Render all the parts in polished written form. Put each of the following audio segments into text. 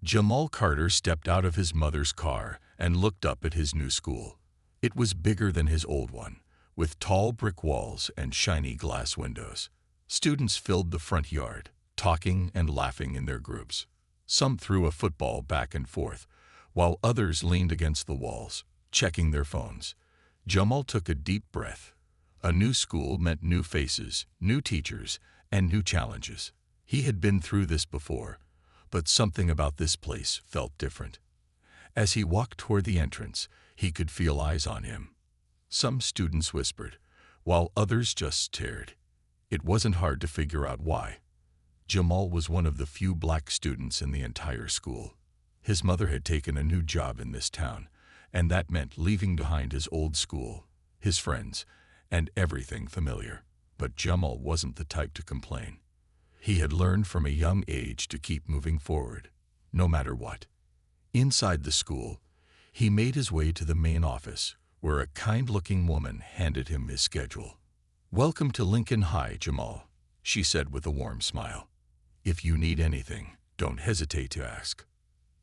Jamal Carter stepped out of his mother's car and looked up at his new school. It was bigger than his old one, with tall brick walls and shiny glass windows. Students filled the front yard, talking and laughing in their groups. Some threw a football back and forth, while others leaned against the walls, checking their phones. Jamal took a deep breath. A new school meant new faces, new teachers, and new challenges. He had been through this before, but something about this place felt different. As he walked toward the entrance, he could feel eyes on him. Some students whispered, while others just stared. It wasn't hard to figure out why. Jamal was one of the few black students in the entire school. His mother had taken a new job in this town, and that meant leaving behind his old school, his friends, and everything familiar. But Jamal wasn't the type to complain. He had learned from a young age to keep moving forward, no matter what. Inside the school, he made his way to the main office, where a kind-looking woman handed him his schedule. "Welcome to Lincoln High, Jamal," she said with a warm smile. "If you need anything, don't hesitate to ask."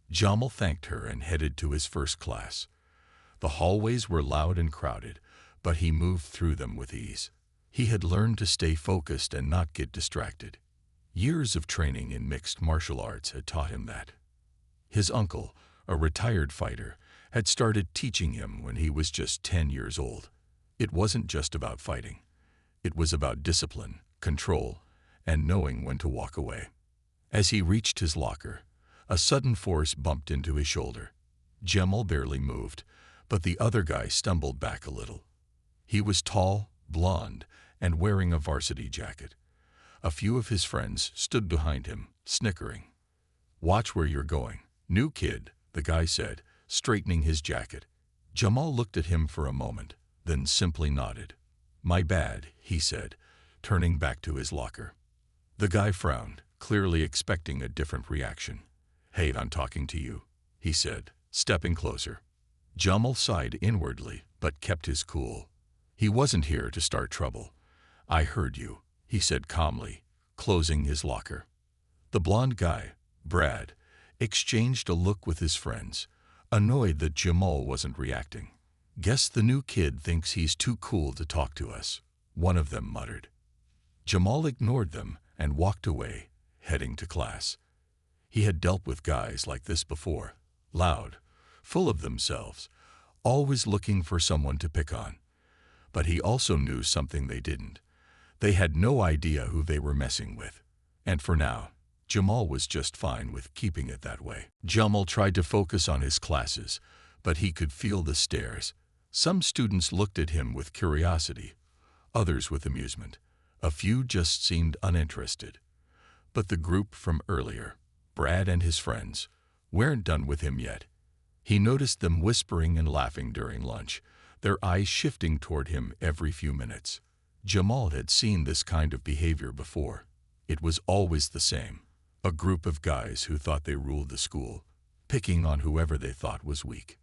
Jamal thanked her and headed to his first class. The hallways were loud and crowded, but he moved through them with ease. He had learned to stay focused and not get distracted. Years of training in mixed martial arts had taught him that. His uncle, a retired fighter, had started teaching him when he was just 10 years old. It wasn't just about fighting. It was about discipline, control, and knowing when to walk away. As he reached his locker, a sudden force bumped into his shoulder. Jamal barely moved, but the other guy stumbled back a little. He was tall, blond, and wearing a varsity jacket. A few of his friends stood behind him, snickering. "Watch where you're going, new kid," the guy said, straightening his jacket. Jamal looked at him for a moment, then simply nodded. "My bad," he said, turning back to his locker. The guy frowned, clearly expecting a different reaction. "Hey, I'm talking to you," he said, stepping closer. Jamal sighed inwardly, but kept his cool. He wasn't here to start trouble. "I heard you," he said calmly, closing his locker. The blond guy, Brad, exchanged a look with his friends, annoyed that Jamal wasn't reacting. "Guess the new kid thinks he's too cool to talk to us," one of them muttered. Jamal ignored them and walked away, heading to class. He had dealt with guys like this before, loud, full of themselves, always looking for someone to pick on. But he also knew something they didn't. They had no idea who they were messing with. And for now, Jamal was just fine with keeping it that way. Jamal tried to focus on his classes, but he could feel the stares. Some students looked at him with curiosity, others with amusement. A few just seemed uninterested. But the group from earlier, Brad and his friends, weren't done with him yet. He noticed them whispering and laughing during lunch, their eyes shifting toward him every few minutes. Jamal had seen this kind of behavior before. It was always the same. A group of guys who thought they ruled the school, picking on whoever they thought was weak.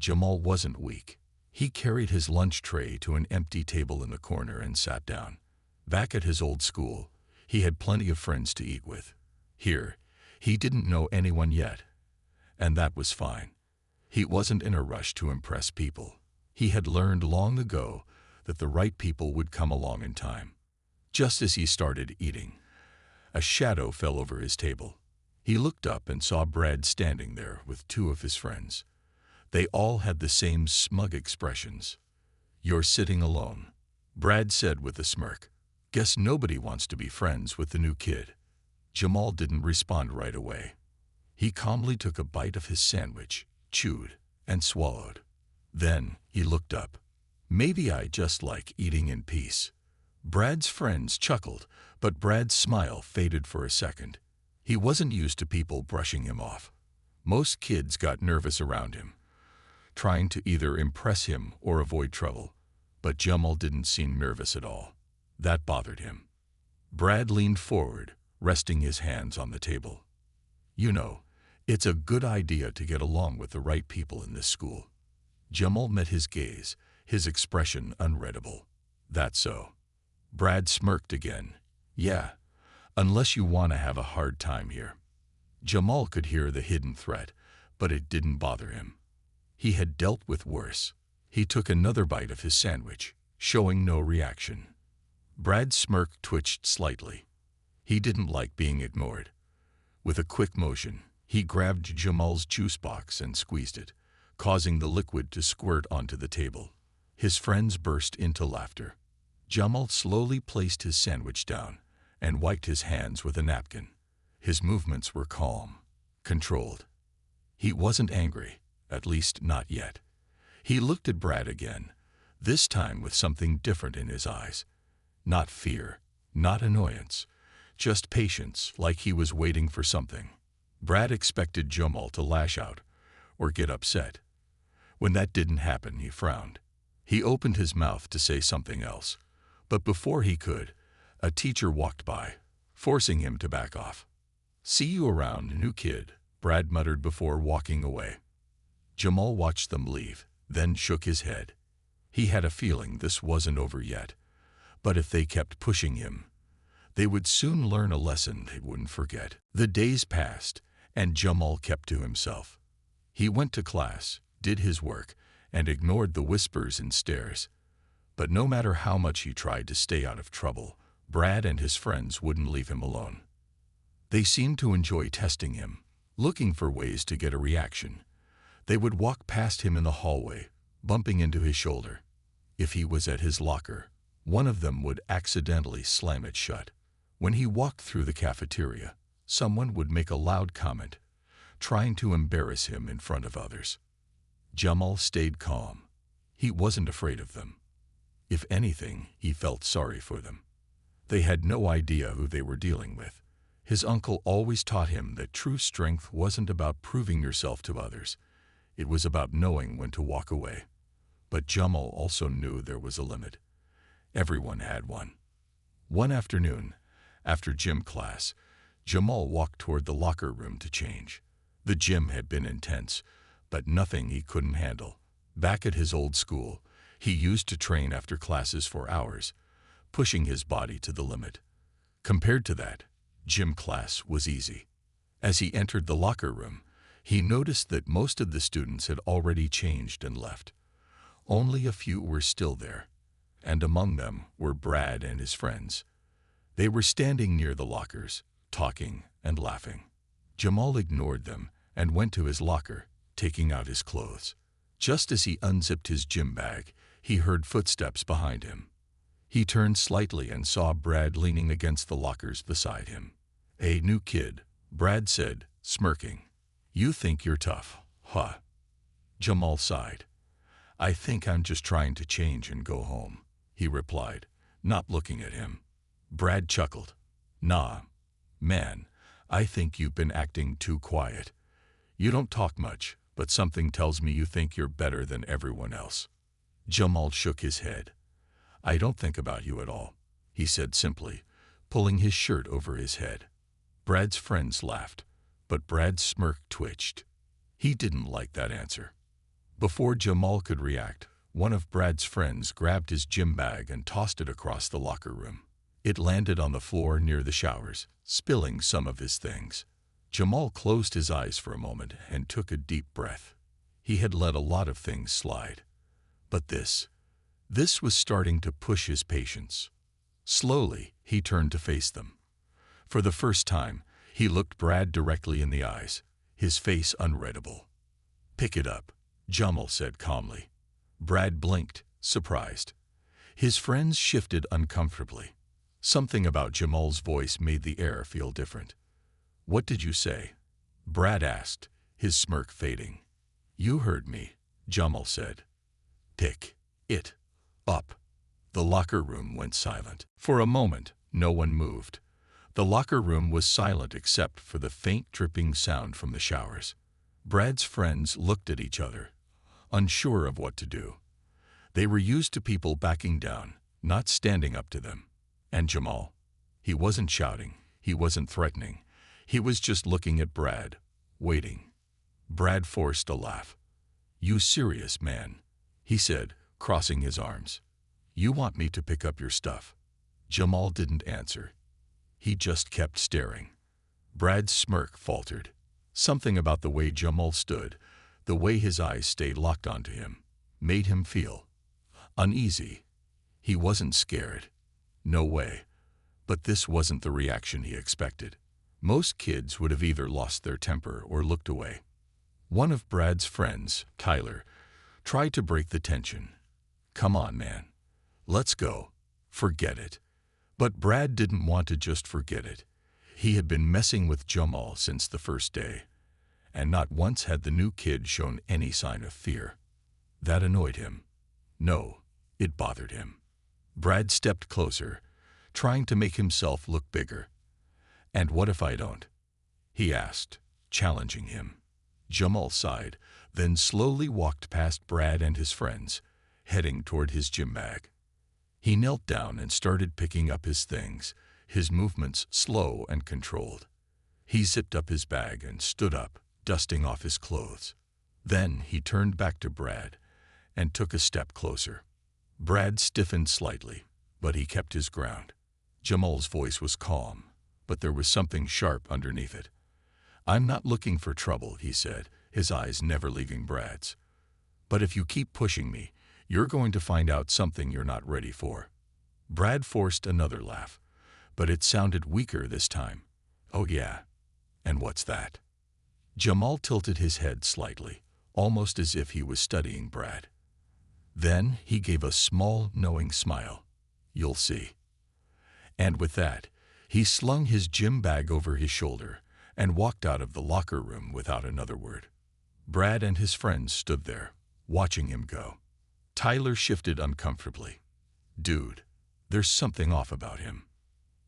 Jamal wasn't weak. He carried his lunch tray to an empty table in the corner and sat down. Back at his old school, he had plenty of friends to eat with. Here, he didn't know anyone yet, and that was fine. He wasn't in a rush to impress people. He had learned long ago that the right people would come along in time. Just as he started eating, a shadow fell over his table. He looked up and saw Brad standing there with two of his friends. They all had the same smug expressions. "You're sitting alone," Brad said with a smirk. "Guess nobody wants to be friends with the new kid." Jamal didn't respond right away. He calmly took a bite of his sandwich, chewed, and swallowed. Then he looked up. "Maybe I just like eating in peace." Brad's friends chuckled, but Brad's smile faded for a second. He wasn't used to people brushing him off. Most kids got nervous around him, trying to either impress him or avoid trouble. But Jamal didn't seem nervous at all. That bothered him. Brad leaned forward, resting his hands on the table. "You know, it's a good idea to get along with the right people in this school." Jamal met his gaze, his expression unreadable. "That's so." Brad smirked again. "Yeah, unless you want to have a hard time here." Jamal could hear the hidden threat, but it didn't bother him. He had dealt with worse. He took another bite of his sandwich, showing no reaction. Brad's smirk twitched slightly. He didn't like being ignored. With a quick motion, he grabbed Jamal's juice box and squeezed it, causing the liquid to squirt onto the table. His friends burst into laughter. Jamal slowly placed his sandwich down and wiped his hands with a napkin. His movements were calm, controlled. He wasn't angry, at least not yet. He looked at Brad again, this time with something different in his eyes. Not fear, not annoyance, just patience, like he was waiting for something. Brad expected Jamal to lash out or get upset. When that didn't happen, he frowned. He opened his mouth to say something else, but before he could, a teacher walked by, forcing him to back off. "See you around, new kid," Brad muttered before walking away. Jamal watched them leave, then shook his head. He had a feeling this wasn't over yet, but if they kept pushing him, they would soon learn a lesson they wouldn't forget. The days passed, and Jamal kept to himself. He went to class, did his work, and ignored the whispers and stares. But no matter how much he tried to stay out of trouble, Brad and his friends wouldn't leave him alone. They seemed to enjoy testing him, looking for ways to get a reaction. They would walk past him in the hallway, bumping into his shoulder. If he was at his locker, one of them would accidentally slam it shut. When he walked through the cafeteria, someone would make a loud comment, trying to embarrass him in front of others. Jamal stayed calm. He wasn't afraid of them. If anything, he felt sorry for them. They had no idea who they were dealing with. His uncle always taught him that true strength wasn't about proving yourself to others. It was about knowing when to walk away. But Jamal also knew there was a limit. Everyone had one. One afternoon, after gym class, Jamal walked toward the locker room to change. The gym had been intense, but nothing he couldn't handle. Back at his old school, he used to train after classes for hours, pushing his body to the limit. Compared to that, gym class was easy. As he entered the locker room, he noticed that most of the students had already changed and left. Only a few were still there, and among them were Brad and his friends. They were standing near the lockers, talking and laughing. Jamal ignored them and went to his locker, taking out his clothes. Just as he unzipped his gym bag, he heard footsteps behind him. He turned slightly and saw Brad leaning against the lockers beside him. "Hey, new kid," Brad said, smirking. "You think you're tough, huh?" Jamal sighed. "I think I'm just trying to change and go home," he replied, not looking at him. Brad chuckled. "Nah, man, I think you've been acting too quiet. You don't talk much, but something tells me you think you're better than everyone else." Jamal shook his head. "I don't think about you at all," he said simply, pulling his shirt over his head. Brad's friends laughed, but Brad's smirk twitched. He didn't like that answer. Before Jamal could react, one of Brad's friends grabbed his gym bag and tossed it across the locker room. It landed on the floor near the showers, spilling some of his things. Jamal closed his eyes for a moment and took a deep breath. He had let a lot of things slide. But this was starting to push his patience. Slowly, he turned to face them. For the first time, he looked Brad directly in the eyes, his face unreadable. "Pick it up," Jamal said calmly. Brad blinked, surprised. His friends shifted uncomfortably. Something about Jamal's voice made the air feel different. "What did you say?" Brad asked, his smirk fading. "You heard me," Jamal said. "Pick it up." The locker room went silent. For a moment, no one moved. The locker room was silent except for the faint dripping sound from the showers. Brad's friends looked at each other, unsure of what to do. They were used to people backing down, not standing up to them. And Jamal? He wasn't shouting, he wasn't threatening. He was just looking at Brad, waiting. Brad forced a laugh. "You serious, man?" he said, crossing his arms. "You want me to pick up your stuff?" Jamal didn't answer. He just kept staring. Brad's smirk faltered. Something about the way Jamal stood, the way his eyes stayed locked onto him, made him feel uneasy. He wasn't scared. No way. But this wasn't the reaction he expected. Most kids would have either lost their temper or looked away. One of Brad's friends, Tyler, tried to break the tension. "Come on, man. Let's go. Forget it." But Brad didn't want to just forget it. He had been messing with Jamal since the first day, and not once had the new kid shown any sign of fear. That annoyed him. No, it bothered him. Brad stepped closer, trying to make himself look bigger. "And what if I don't?" he asked, challenging him. Jamal sighed, then slowly walked past Brad and his friends, heading toward his gym bag. He knelt down and started picking up his things, his movements slow and controlled. He zipped up his bag and stood up, dusting off his clothes. Then he turned back to Brad and took a step closer. Brad stiffened slightly, but he kept his ground. Jamal's voice was calm, but there was something sharp underneath it. "I'm not looking for trouble," he said, his eyes never leaving Brad's. "But if you keep pushing me, you're going to find out something you're not ready for." Brad forced another laugh, but it sounded weaker this time. "Oh yeah? And what's that?" Jamal tilted his head slightly, almost as if he was studying Brad. Then he gave a small, knowing smile. "You'll see." And with that, he slung his gym bag over his shoulder and walked out of the locker room without another word. Brad and his friends stood there, watching him go. Tyler shifted uncomfortably. "Dude, there's something off about him."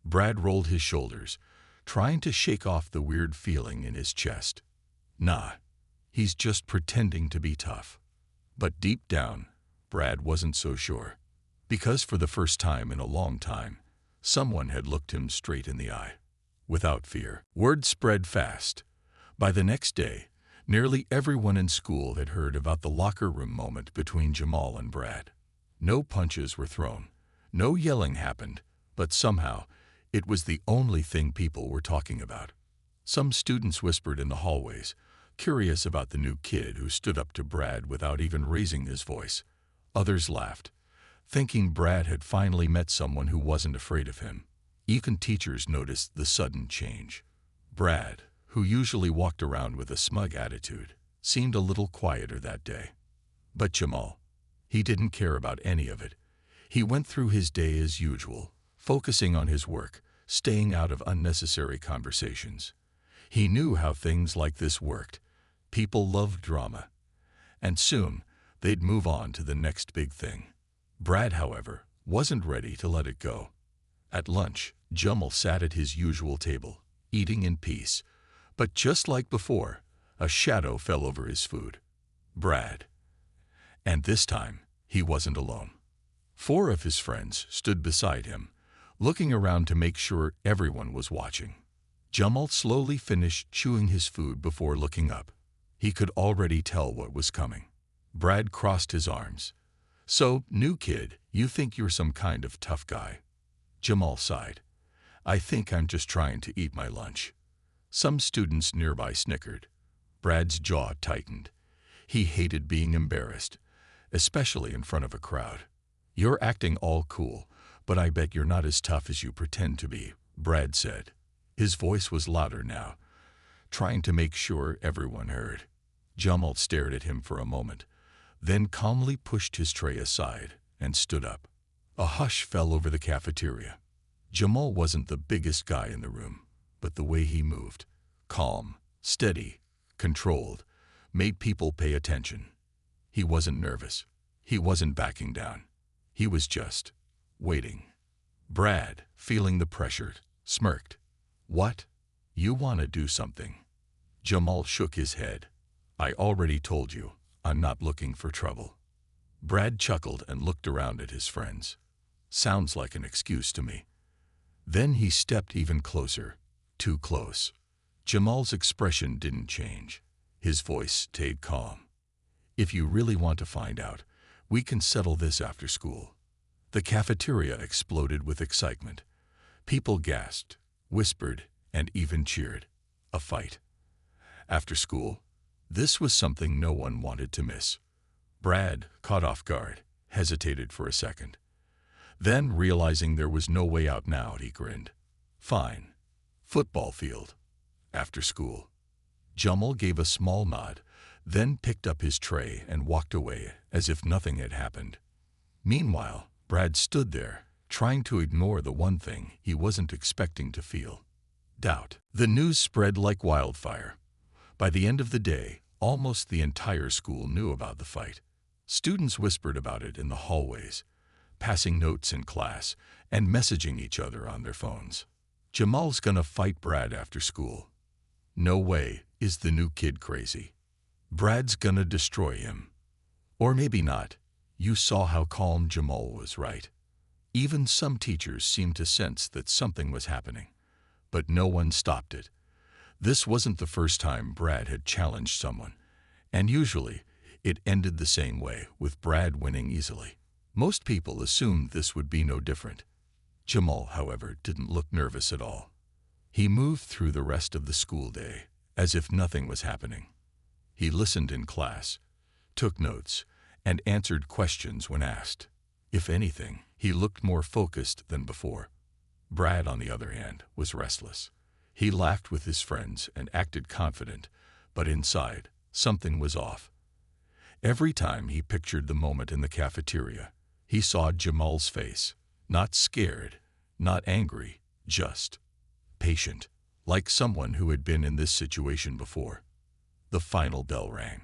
Brad rolled his shoulders, trying to shake off the weird feeling in his chest. "Nah, he's just pretending to be tough." But deep down, Brad wasn't so sure. Because for the first time in a long time, someone had looked him straight in the eye. Without fear. Word spread fast. By the next day, nearly everyone in school had heard about the locker room moment between Jamal and Brad. No punches were thrown. No yelling happened, but somehow, it was the only thing people were talking about. Some students whispered in the hallways, curious about the new kid who stood up to Brad without even raising his voice. Others laughed, thinking Brad had finally met someone who wasn't afraid of him. Even teachers noticed the sudden change. Brad, who usually walked around with a smug attitude, seemed a little quieter that day. But Jamal, he didn't care about any of it. He went through his day as usual, focusing on his work, staying out of unnecessary conversations. He knew how things like this worked. People loved drama. And soon, they'd move on to the next big thing. Brad, however, wasn't ready to let it go. At lunch, Jamal sat at his usual table, eating in peace. But just like before, a shadow fell over his food. Brad. And this time, he wasn't alone. 4 of his friends stood beside him, looking around to make sure everyone was watching. Jamal slowly finished chewing his food before looking up. He could already tell what was coming. Brad crossed his arms. "So, new kid, you think you're some kind of tough guy?" Jamal sighed. "I think I'm just trying to eat my lunch." Some students nearby snickered. Brad's jaw tightened. He hated being embarrassed, especially in front of a crowd. "You're acting all cool, but I bet you're not as tough as you pretend to be," Brad said. His voice was louder now, trying to make sure everyone heard. Jamal stared at him for a moment, then calmly pushed his tray aside and stood up. A hush fell over the cafeteria. Jamal wasn't the biggest guy in the room, but the way he moved, calm, steady, controlled, made people pay attention. He wasn't nervous. He wasn't backing down. He was just waiting. Brad, feeling the pressure, smirked. "What? You want to do something?" Jamal shook his head. "I already told you, I'm not looking for trouble." Brad chuckled and looked around at his friends. "Sounds like an excuse to me." Then he stepped even closer, too close. Jamal's expression didn't change. His voice stayed calm. "If you really want to find out, we can settle this after school." The cafeteria exploded with excitement. People gasped, whispered, and even cheered. A fight. After school, this was something no one wanted to miss. Brad, caught off guard, hesitated for a second. Then, realizing there was no way out now, he grinned. Fine. Football field. After school. Jamal gave a small nod, then picked up his tray and walked away as if nothing had happened. Meanwhile, Brad stood there, trying to ignore the one thing he wasn't expecting to feel: doubt. The news spread like wildfire. By the end of the day, almost the entire school knew about the fight. Students whispered about it in the hallways, passing notes in class and messaging each other on their phones. Jamal's gonna fight Brad after school. No way is the new kid crazy. Brad's gonna destroy him. Or maybe not. You saw how calm Jamal was, right? Even some teachers seemed to sense that something was happening, but no one stopped it. This wasn't the first time Brad had challenged someone, and usually it ended the same way, with Brad winning easily. Most people assumed this would be no different. Jamal, however, didn't look nervous at all. He moved through the rest of the school day as if nothing was happening. He listened in class, took notes, and answered questions when asked. If anything, he looked more focused than before. Brad, on the other hand, was restless. He laughed with his friends and acted confident, but inside, something was off. Every time he pictured the moment in the cafeteria, he saw Jamal's face, not scared, not angry, just patient, like someone who had been in this situation before. The final bell rang.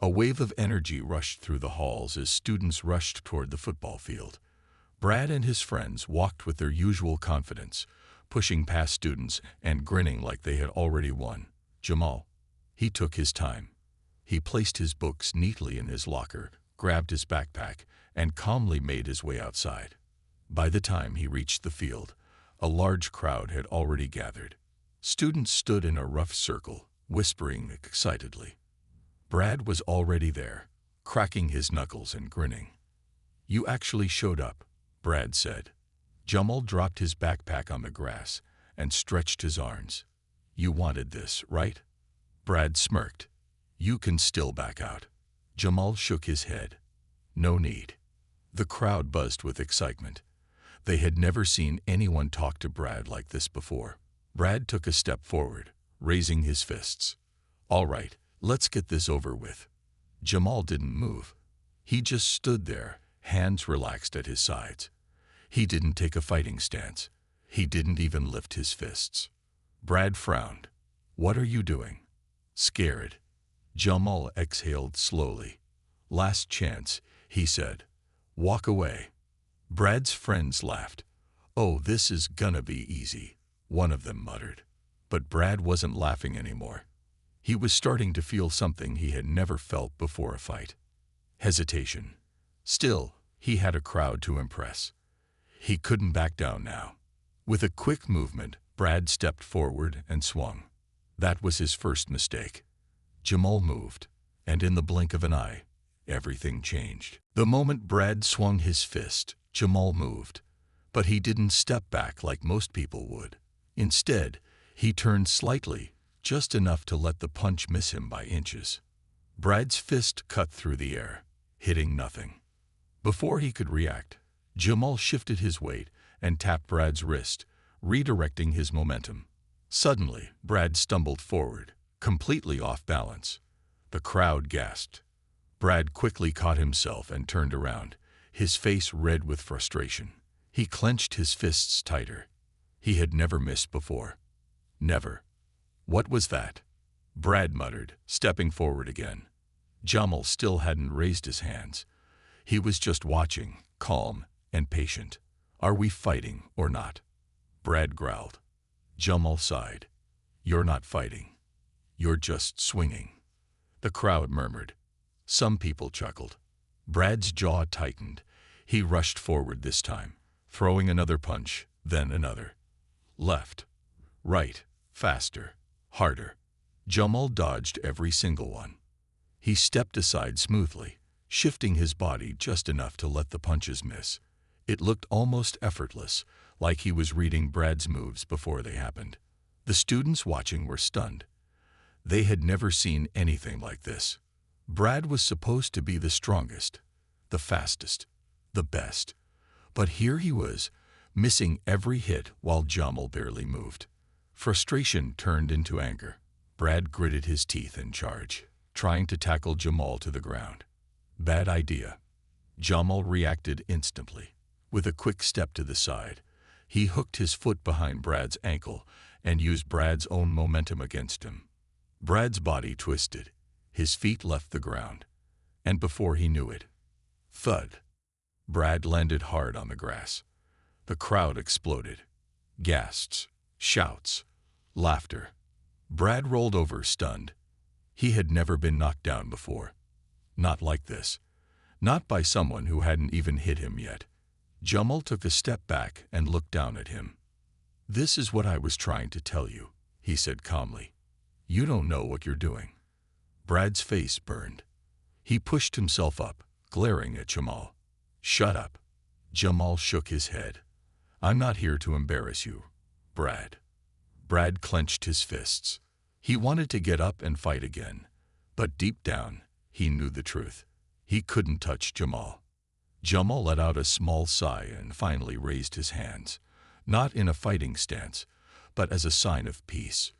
A wave of energy rushed through the halls as students rushed toward the football field. Brad and his friends walked with their usual confidence, pushing past students and grinning like they had already won. Jamal, he took his time. He placed his books neatly in his locker, grabbed his backpack, and calmly made his way outside. By the time he reached the field, a large crowd had already gathered. Students stood in a rough circle, whispering excitedly. Brad was already there, cracking his knuckles and grinning. "You actually showed up," Brad said. Jamal dropped his backpack on the grass and stretched his arms. "You wanted this, right?" Brad smirked. "You can still back out." Jamal shook his head. "No need." The crowd buzzed with excitement. They had never seen anyone talk to Brad like this before. Brad took a step forward, raising his fists. "All right, let's get this over with." Jamal didn't move. He just stood there, hands relaxed at his sides. He didn't take a fighting stance. He didn't even lift his fists. Brad frowned. "What are you doing?" "Scared." Jamal exhaled slowly. "Last chance," he said. "Walk away." Brad's friends laughed. "Oh, this is gonna be easy," one of them muttered. But Brad wasn't laughing anymore. He was starting to feel something he had never felt before a fight. Hesitation. Still, he had a crowd to impress. He couldn't back down now. With a quick movement, Brad stepped forward and swung. That was his first mistake. Jamal moved, and in the blink of an eye, everything changed. The moment Brad swung his fist, Jamal moved, but he didn't step back like most people would. Instead, he turned slightly, just enough to let the punch miss him by inches. Brad's fist cut through the air, hitting nothing. Before he could react, Jamal shifted his weight and tapped Brad's wrist, redirecting his momentum. Suddenly, Brad stumbled forward, completely off balance. The crowd gasped. Brad quickly caught himself and turned around, his face red with frustration. He clenched his fists tighter. He had never missed before. Never. "What was that?" Brad muttered, stepping forward again. Jamal still hadn't raised his hands. He was just watching, calm and patient. "Are we fighting or not?" Brad growled. Jamal sighed. "You're not fighting. You're just swinging." The crowd murmured. Some people chuckled. Brad's jaw tightened. He rushed forward this time, throwing another punch, then another. Left. Right. Faster. Harder. Jamal dodged every single one. He stepped aside smoothly, shifting his body just enough to let the punches miss. It looked almost effortless, like he was reading Brad's moves before they happened. The students watching were stunned. They had never seen anything like this. Brad was supposed to be the strongest, the fastest, the best. But here he was, missing every hit while Jamal barely moved. Frustration turned into anger. Brad gritted his teeth in charge, trying to tackle Jamal to the ground. Bad idea. Jamal reacted instantly. With a quick step to the side, he hooked his foot behind Brad's ankle and used Brad's own momentum against him. Brad's body twisted. His feet left the ground. And before he knew it, thud. Brad landed hard on the grass. The crowd exploded. Gasps, shouts, laughter. Brad rolled over, stunned. He had never been knocked down before. Not like this. Not by someone who hadn't even hit him yet. Jamal took a step back and looked down at him. "This is what I was trying to tell you," he said calmly. "You don't know what you're doing." Brad's face burned. He pushed himself up, glaring at Jamal. "Shut up." Jamal shook his head. "I'm not here to embarrass you, Brad." Brad clenched his fists. He wanted to get up and fight again. But deep down, he knew the truth. He couldn't touch Jamal. Jamal let out a small sigh and finally raised his hands, not in a fighting stance, but as a sign of peace.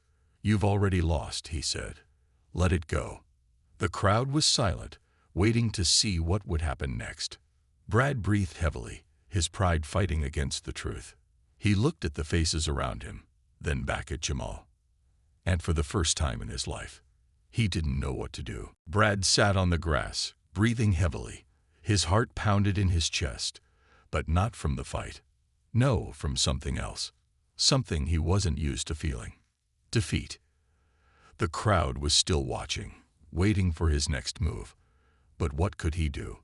"You've already lost," he said. "Let it go." The crowd was silent, waiting to see what would happen next. Brad breathed heavily, his pride fighting against the truth. He looked at the faces around him, then back at Jamal. And for the first time in his life, he didn't know what to do. Brad sat on the grass, breathing heavily. His heart pounded in his chest, but not from the fight. No, from something else. Something he wasn't used to feeling. Defeat. The crowd was still watching, waiting for his next move. But what could he do?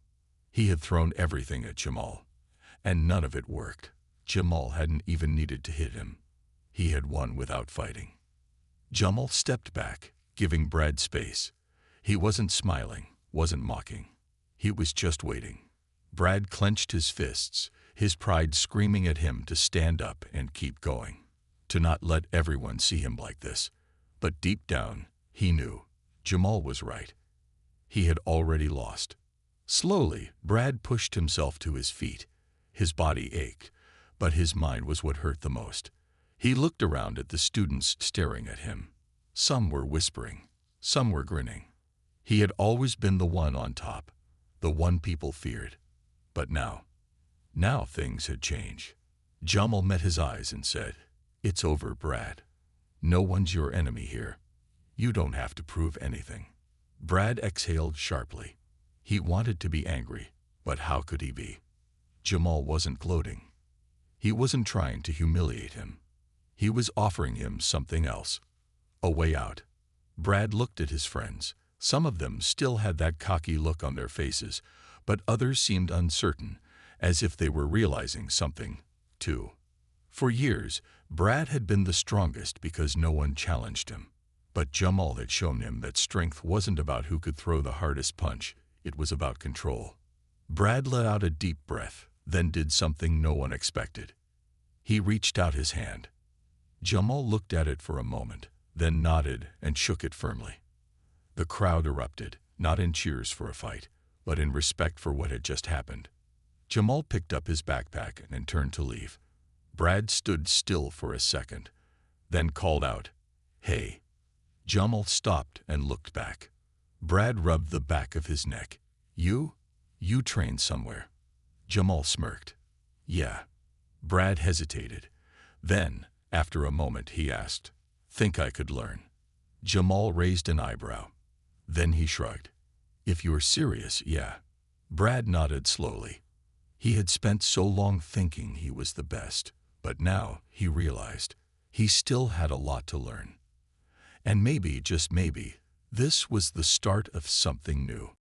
He had thrown everything at Jamal, and none of it worked. Jamal hadn't even needed to hit him. He had won without fighting. Jamal stepped back, giving Brad space. He wasn't smiling, wasn't mocking. He was just waiting. Brad clenched his fists, his pride screaming at him to stand up and keep going, to not let everyone see him like this. But deep down, he knew Jamal was right. He had already lost. Slowly, Brad pushed himself to his feet. His body ached, but his mind was what hurt the most. He looked around at the students staring at him. Some were whispering, some were grinning. He had always been the one on top, the one people feared. But now things had changed. Jamal met his eyes and said, "It's over, Brad. No one's your enemy here. You don't have to prove anything." Brad exhaled sharply. He wanted to be angry, but how could he be? Jamal wasn't gloating. He wasn't trying to humiliate him. He was offering him something else. A way out. Brad looked at his friends. Some of them still had that cocky look on their faces, but others seemed uncertain, as if they were realizing something, too. For years, Brad had been the strongest because no one challenged him. But Jamal had shown him that strength wasn't about who could throw the hardest punch. It was about control. Brad let out a deep breath, then did something no one expected. He reached out his hand. Jamal looked at it for a moment, then nodded and shook it firmly. The crowd erupted, not in cheers for a fight, but in respect for what had just happened. Jamal picked up his backpack and turned to leave. Brad stood still for a second, then called out, "Hey." Jamal stopped and looked back. Brad rubbed the back of his neck. You trained somewhere." Jamal smirked. "Yeah." Brad hesitated. Then, after a moment, he asked, "Think I could learn?" Jamal raised an eyebrow. Then he shrugged. "If you're serious, yeah." Brad nodded slowly. He had spent so long thinking he was the best, but now he realized he still had a lot to learn. And maybe, just maybe, this was the start of something new.